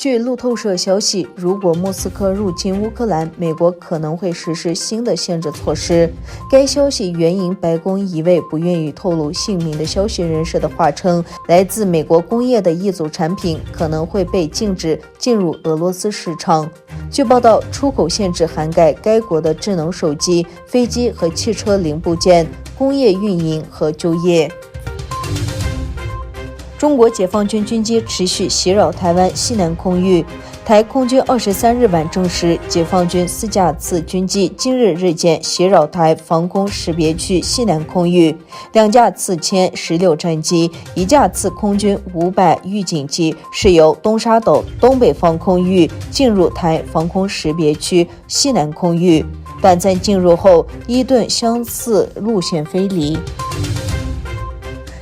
据路透社消息，如果莫斯科入侵乌克兰，美国可能会实施新的限制措施。该消息援引白宫一位不愿意透露姓名的消息人士的话称，来自美国工业的一组产品可能会被禁止进入俄罗斯市场。据报道，出口限制涵盖该国的智能手机、飞机和汽车零部件、工业运营和就业。中国解放军军机持续袭扰台湾西南空域。台空军23日晚证实，解放军4架次军机今日日间袭扰台防空识别区西南空域，2架次歼16战机、1架次空军500预警机是由东沙岛东北方空域进入台防空识别区西南空域，短暂进入后伊顿相似路线飞离。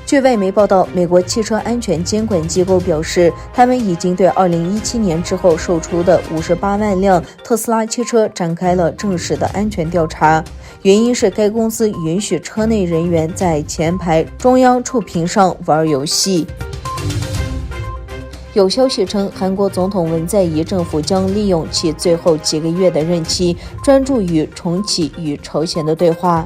据外媒报道，美国汽车安全监管机构表示，他们已经对2017年之后售出的58万辆特斯拉汽车展开了正式的安全调查，原因是该公司允许车内人员在前排中央触屏上玩游戏。有消息称，韩国总统文在寅政府将利用其最后几个月的任期，专注于重启与朝鲜的对话。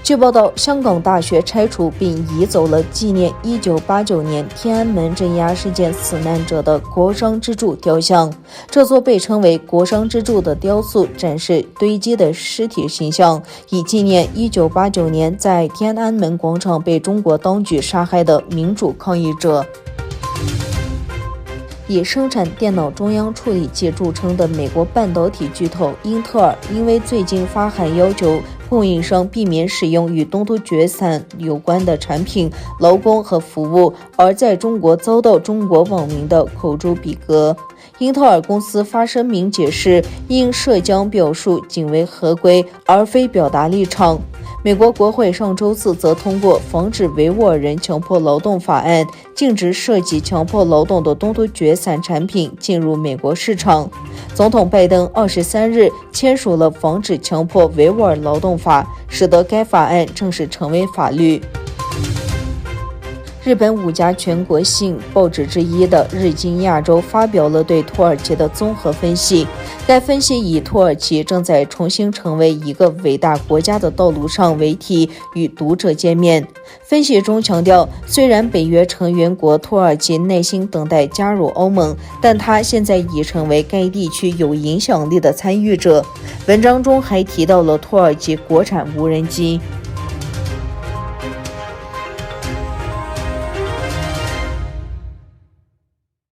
据报道，香港大学拆除并移走了纪念1989年天安门镇压事件死难者的国殇之柱雕像。这座被称为国殇之柱的雕塑展示堆积的尸体形象，以纪念1989年在天安门广场被中国当局杀害的民主抗议者。以生产电脑中央处理器著称的美国半导体巨头英特尔，因为最近发函要求供应商避免使用与东突厥伞有关的产品、劳工和服务，而在中国遭到中国网民的口诛笔伐。英特尔公司发声明解释，因涉疆表述仅为合规，而非表达立场。美国国会上周四则通过防止维吾尔人强迫劳动法案，禁止涉及强迫劳动的东突厥伞产品进入美国市场。总统拜登23日签署了防止强迫维吾尔劳动法，使得该法案正式成为法律。日本5家全国性报纸之一的日经亚洲发表了对土耳其的综合分析。该分析以土耳其正在重新成为一个伟大国家的道路上为题，与读者见面。分析中强调，虽然北约成员国土耳其耐心等待加入欧盟，但它现在已成为该地区有影响力的参与者。文章中还提到了土耳其国产无人机。